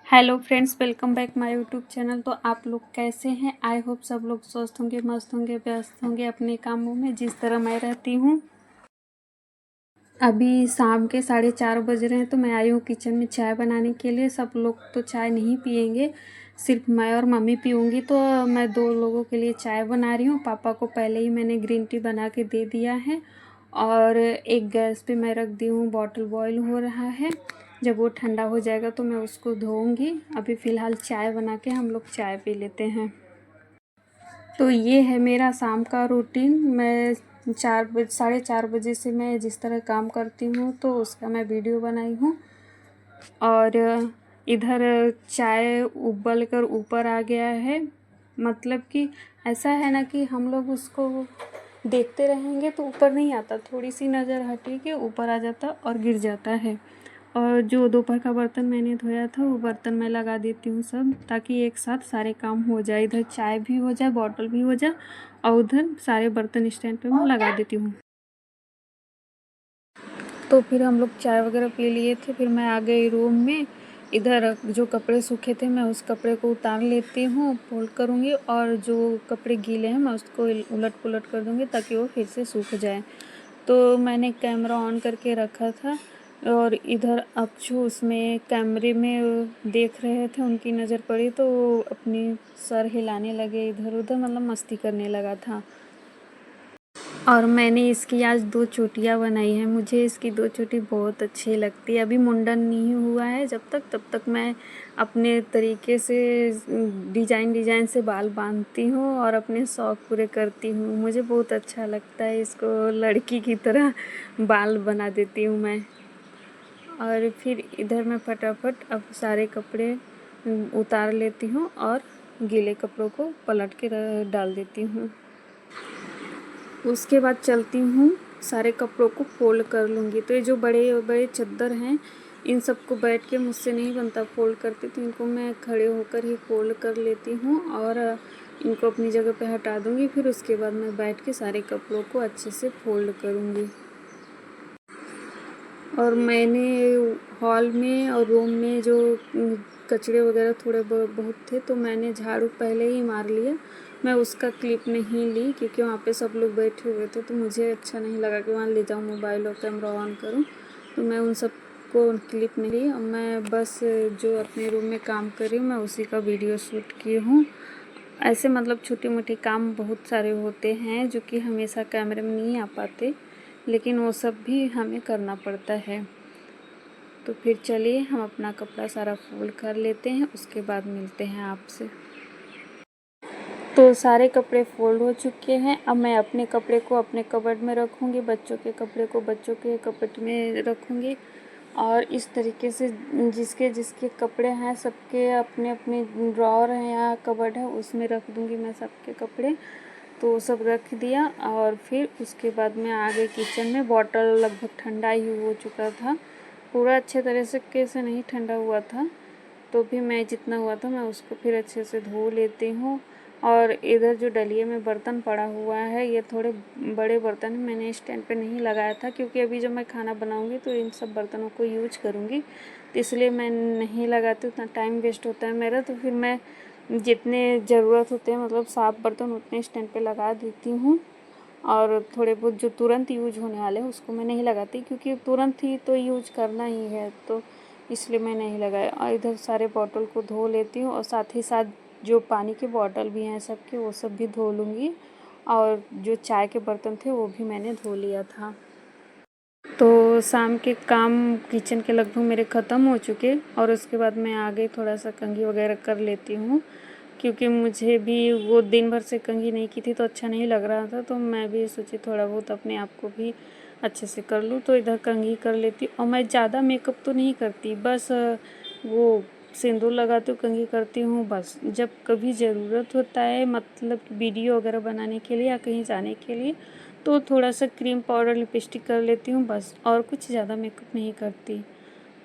Hello friends, welcome back my YouTube channel. तो आप लोग कैसे हैं? आई होप सब लोग स्वस्थ होंगे, मस्त होंगे, व्यस्त होंगे अपने कामों में, जिस तरह मैं रहती हूँ। अभी शाम के 4:30 बज रहे हैं, तो मैं आई हूँ किचन में चाय बनाने के लिए। सब लोग तो चाय नहीं पियेंगे, सिर्फ मैं और मम्मी पीऊँगी। तो मैं 2 लोगों के लिए चाय बना रही हूँ। पापा को पहले ही मैंने ग्रीन टी बना के दे दिया है और एक गैस पे मैं रख दी हूँ, बॉटल बॉईल हो रहा है। जब वो ठंडा हो जाएगा तो मैं उसको धोऊंगी। अभी फ़िलहाल चाय बना के हम लोग चाय पी लेते हैं। तो ये है मेरा शाम का रूटीन। मैं 4:30 से मैं जिस तरह काम करती हूँ तो उसका मैं वीडियो बनाई हूँ। और इधर चाय उबल कर ऊपर आ गया है। मतलब कि ऐसा है ना कि हम लोग उसको देखते रहेंगे तो ऊपर नहीं आता, थोड़ी सी नज़र हटी के ऊपर आ जाता और गिर जाता है। और जो दोपहर का बर्तन मैंने धोया था वो बर्तन मैं लगा देती हूँ सब, ताकि एक साथ सारे काम हो जाए। इधर चाय भी हो जाए, बॉटल भी हो जाए और उधर सारे बर्तन स्टैंड पे मैं लगा देती हूँ। तो फिर हम लोग चाय वगैरह पी लिए थे, फिर मैं आ गई रूम में। इधर जो कपड़े सूखे थे मैं उस कपड़े को उतार लेती हूँ, फोल्ड करूँगी, और जो कपड़े गीले हैं मैं उसको उलट पुलट कर दूँगी ताकि वो फिर से सूख जाए। तो मैंने कैमरा ऑन करके रखा था और इधर अक्षु उसमें कैमरे में देख रहे थे, उनकी नज़र पड़ी तो वो अपनी सर हिलाने लगे इधर उधर, मतलब मस्ती करने लगा था। और मैंने इसकी आज 2 चोटियाँ बनाई हैं। मुझे इसकी 2 चोटी बहुत अच्छी लगती है। अभी मुंडन नहीं हुआ है जब तक, तब तक मैं अपने तरीके से डिज़ाइन डिज़ाइन से बाल बांधती हूँ और अपने शौक़ पूरे करती हूँ। मुझे बहुत अच्छा लगता है, इसको लड़की की तरह बाल बना देती हूँ मैं। और फिर इधर मैं फटाफट अब सारे कपड़े उतार लेती हूँ और गीले कपड़ों को पलट के डाल देती हूँ। उसके बाद चलती हूँ, सारे कपड़ों को फ़ोल्ड कर लूँगी। तो ये जो बड़े बड़े चादर हैं, इन सबको बैठ के मुझसे नहीं बनता फ़ोल्ड करते, तो इनको मैं खड़े होकर ही फ़ोल्ड कर लेती हूँ और इनको अपनी जगह पे हटा दूँगी। फिर उसके बाद मैं बैठ के सारे कपड़ों को अच्छे से फ़ोल्ड करूँगी। और मैंने हॉल में और रूम में जो कचरे वगैरह थोड़े बहुत थे तो मैंने झाड़ू पहले ही मार लिया। मैं उसका क्लिप नहीं ली क्योंकि वहाँ पे सब लोग बैठे हुए थे, तो मुझे अच्छा नहीं लगा कि वहाँ ले जाऊँ मोबाइल और कैमरा ऑन करूँ, तो मैं उन सब को क्लिप नहीं ली। और मैं बस जो अपने रूम में काम कर रही हूँ मैं उसी का वीडियो शूट की हूँ। ऐसे मतलब छोटे मोटे काम बहुत सारे होते हैं जो कि हमेशा कैमरे में नहीं आ पाते, लेकिन वो सब भी हमें करना पड़ता है। तो फिर चलिए हम अपना कपड़ा सारा फोल्ड कर लेते हैं, उसके बाद मिलते हैं आपसे। तो सारे कपड़े फोल्ड हो चुके हैं। अब मैं अपने कपड़े को अपने कबर्ड में रखूँगी, बच्चों के कपड़े को बच्चों के कबर्ड में रखूँगी, और इस तरीके से जिसके जिसके कपड़े हैं सबके अपने अपने ड्रॉअर हैं या कबर्ड है उसमें रख दूँगी मैं सबके कपड़े। तो सब रख दिया और फिर उसके बाद मैं आ गई किचन में। बॉटल लगभग ठंडा ही हो चुका था, पूरा अच्छे तरह से कैसे नहीं ठंडा हुआ था, तो भी मैं जितना हुआ था मैं उसको फिर अच्छे से धो लेती हूँ। और इधर जो डलिए में बर्तन पड़ा हुआ है ये थोड़े बड़े बर्तन हैं, मैंने स्टैंड पे नहीं लगाया था क्योंकि अभी जब मैं खाना बनाऊँगी तो इन सब बर्तनों को यूज करूँगी, तो इसलिए मैं नहीं लगाती, उतना टाइम वेस्ट होता है मेरा। तो फिर मैं जितने ज़रूरत होते हैं मतलब साफ़ बर्तन उतने स्टैंड पे लगा देती हूँ, और थोड़े बहुत जो तुरंत यूज होने वाले हैं उसको मैं नहीं लगाती क्योंकि तुरंत ही तो यूज करना ही है, तो इसलिए मैं नहीं लगाया। और इधर सारे बॉटल को धो लेती हूँ और साथ ही साथ जो पानी के बॉटल भी हैं सबके वो सब भी धो लूँगी, और जो चाय के बर्तन थे वो भी मैंने धो लिया था। तो शाम के काम किचन के लगभग मेरे ख़त्म हो चुके और उसके बाद मैं आ गई, थोड़ा सा कंघी वगैरह कर लेती हूँ क्योंकि मुझे भी वो दिन भर से कंघी नहीं की थी तो अच्छा नहीं लग रहा था, तो मैं भी सोची थोड़ा बहुत अपने आप को भी अच्छे से कर लूँ। तो इधर कंघी कर लेती और मैं ज़्यादा मेकअप तो नहीं करती, बस वो सिंदूर लगाती हूँ, कंघी करती हूँ बस। जब कभी ज़रूरत होता है मतलब वीडियो वगैरह बनाने के लिए या कहीं जाने के लिए तो थोड़ा सा क्रीम पाउडर लिपस्टिक कर लेती हूँ बस, और कुछ ज़्यादा मेकअप नहीं करती।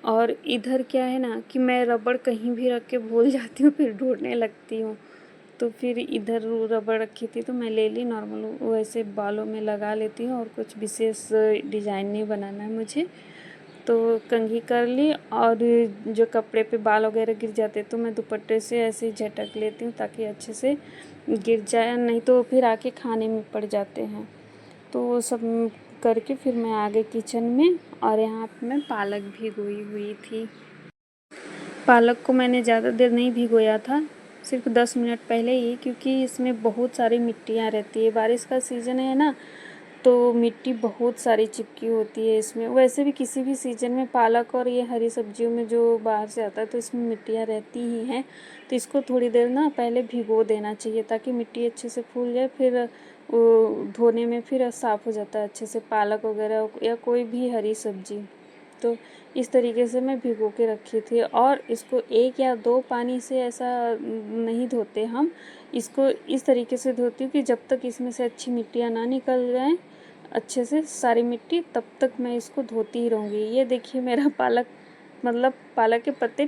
और इधर क्या है ना कि मैं रबड़ कहीं भी रख के भूल जाती हूँ फिर ढूंढने लगती हूँ, तो फिर इधर रबड़ रखी थी तो मैं ले ली, नॉर्मल वैसे बालों में लगा लेती हूँ और कुछ विशेष डिज़ाइन नहीं बनाना है मुझे। तो कंघी कर ली, और जो कपड़े पे बाल वगैरह गिर जाते तो मैं दुपट्टे से ऐसे ही झटक लेती हूँ ताकि अच्छे से गिर जाए, नहीं तो फिर आके खाने में पड़ जाते हैं। तो वो सब करके फिर मैं आ गई किचन में, और यहाँ पे मैं पालक भिगोई हुई थी। पालक को मैंने ज़्यादा देर नहीं भिगोया था, सिर्फ 10 मिनट पहले ही, क्योंकि इसमें बहुत सारी मिट्टियाँ रहती है। बारिश का सीज़न है ना, तो मिट्टी बहुत सारी चिपकी होती है इसमें। वैसे भी किसी भी सीज़न में पालक और ये हरी सब्जियों में जो बाहर से आता है तो इसमें मिट्टियाँ रहती ही हैं। तो इसको थोड़ी देर ना पहले भिगो देना चाहिए ताकि मिट्टी अच्छे से फूल जाए, फिर वो धोने में फिर साफ़ हो जाता है अच्छे से, पालक वगैरह या कोई भी हरी सब्जी। तो इस तरीके से मैं भिगो के रखी थी, और इसको 1 या 2 पानी से ऐसा नहीं धोते हम, इसको इस तरीके से धोती हूँ कि जब तक इसमें से अच्छी मिट्टियाँ ना निकल जाएँ अच्छे से सारी मिट्टी, तब तक मैं इसको धोती ही रहूँगी। ये देखिए मेरा पालक, मतलब पालक के पत्ते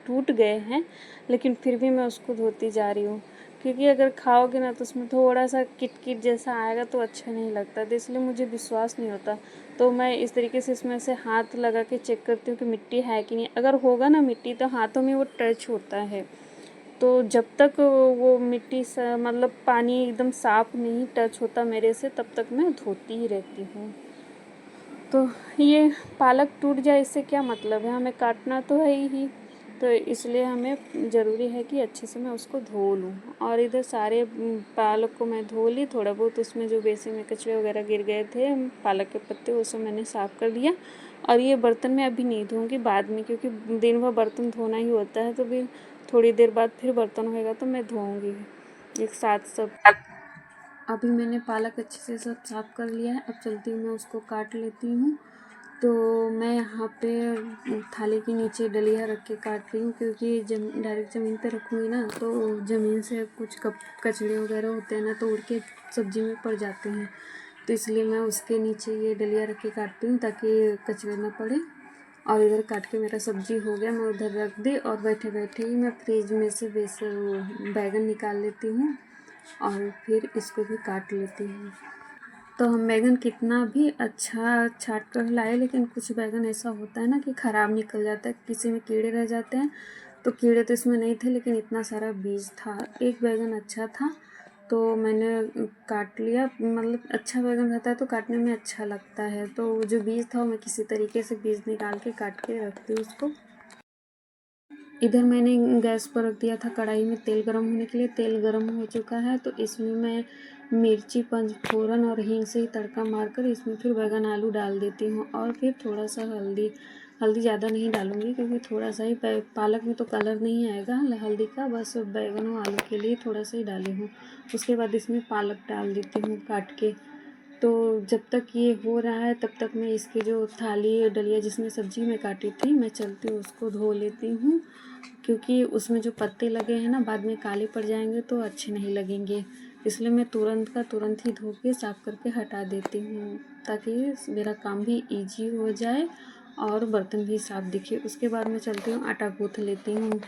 टूट गए हैं, लेकिन फिर भी मैं उसको धोती जा रही हूँ, क्योंकि अगर खाओगे ना तो उसमें थोड़ा सा किट जैसा आएगा तो अच्छा नहीं लगता, तो इसलिए मुझे विश्वास नहीं होता। तो मैं इस तरीके से इसमें से हाथ लगा के चेक करती हूँ कि मिट्टी है कि नहीं। अगर होगा ना मिट्टी तो हाथों में वो टच होता है, तो जब तक वो मिट्टी मतलब पानी एकदम साफ़ नहीं टच होता मेरे से, तब तक मैं धोती ही रहती हूँ। तो ये पालक टूट जाए इससे क्या मतलब है, हमें काटना तो है ही, तो इसलिए हमें ज़रूरी है कि अच्छे से मैं उसको धो लूँ। और इधर सारे पालक को मैं धो ली, थोड़ा बहुत उसमें जो बेसिन में कचरे वगैरह गिर गए थे पालक के पत्ते, वो सब मैंने साफ़ कर दिया। और ये बर्तन मैं अभी नहीं धोऊँगी, बाद में, क्योंकि दिन भर बर्तन धोना ही होता है, तो फिर थोड़ी देर बाद फिर बर्तन होएगा तो मैं धोऊँगी एक साथ सब। अभी मैंने पालक अच्छे से सब साफ़ कर लिया है, अब चलती हूँ मैं उसको काट लेती हूँ। तो मैं यहाँ पे थाली के नीचे डलिया रख के काट रही हूँ, क्योंकि डायरेक्ट ज़मीन पे रखूँगी ना तो ज़मीन से कुछ कचड़े वगैरह होते हैं ना, तो उड़ के सब्ज़ी में पड़ जाते हैं, तो इसलिए मैं उसके नीचे ये डलिया रख के काटती हूँ ताकि कचड़े ना पड़े। और इधर काट के मेरा सब्ज़ी हो गया, मैं उधर रख दी, और बैठे बैठे ही मैं फ्रिज में से बैगन निकाल लेती हूँ और फिर इसको भी काट लेती हूँ। तो हम बैगन कितना भी अच्छा छाँट कर लाए, लेकिन कुछ बैगन ऐसा होता है ना कि ख़राब निकल जाता है, किसी में कीड़े रह जाते हैं। तो कीड़े तो इसमें नहीं थे, लेकिन इतना सारा बीज था। एक बैगन अच्छा था तो मैंने काट लिया, मतलब अच्छा बैगन रहता है तो काटने में अच्छा लगता है। तो जो बीज था मैं किसी तरीके से बीज निकाल के काट के रखती हूँ उसको। इधर मैंने गैस पर रख दिया था कढ़ाई में तेल गरम होने के लिए। तेल गरम हो चुका है तो इसमें मैं मिर्ची, पंचफोरन और हींग से ही तड़का मारकर इसमें फिर बैगन आलू डाल देती हूँ, और फिर थोड़ा सा हल्दी ज़्यादा नहीं डालूँगी, क्योंकि थोड़ा सा ही पालक में तो कलर नहीं आएगा हल्दी का, बस बैगन और आलू के लिए थोड़ा सा ही डाली हूँ। उसके बाद इसमें पालक डाल देती हूँ काट के। तो जब तक ये हो रहा है तब तक मैं इसकी जो थाली डलिया जिसमें सब्जी मैं काटी थी, मैं चलती हूँ उसको धो लेती हूँ, क्योंकि उसमें जो पत्ते लगे हैं ना बाद में काले पड़ जाएंगे तो अच्छे नहीं लगेंगे, इसलिए मैं तुरंत का तुरंत ही धो के साफ़ करके हटा देती हूँ, ताकि मेरा काम भी इजी हो जाए और बर्तन भी साफ़ दिखे। उसके बाद मैं चलती हूँ आटा गूँथ लेती हूँ।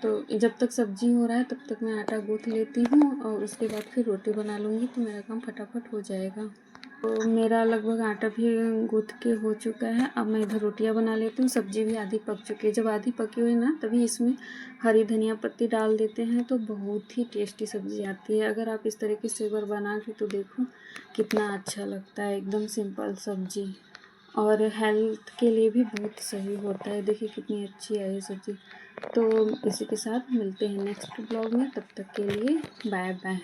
तो जब तक सब्जी हो रहा है तब तक मैं आटा गूँथ लेती हूँ, और उसके बाद फिर रोटी बना लूँगी तो मेरा काम फटाफट हो जाएगा। तो मेरा लगभग आटा भी गूँथ के हो चुका है। अब मैं इधर रोटियां बना लेती हूँ। सब्जी भी आधी पक चुकी है। जब आधी पकी हुई ना तभी इसमें हरी धनिया पत्ती डाल देते हैं तो बहुत ही टेस्टी सब्ज़ी आती है। अगर आप इस तरीके से एक बार बना के तो देखो कितना अच्छा लगता है। एकदम सिंपल सब्ज़ी और हेल्थ के लिए भी बहुत सही होता है। देखिए कितनी अच्छी है ये सब्ज़ी। तो इसी के साथ मिलते हैं नेक्स्ट ब्लॉग में। तब तक के लिए बाय बाय।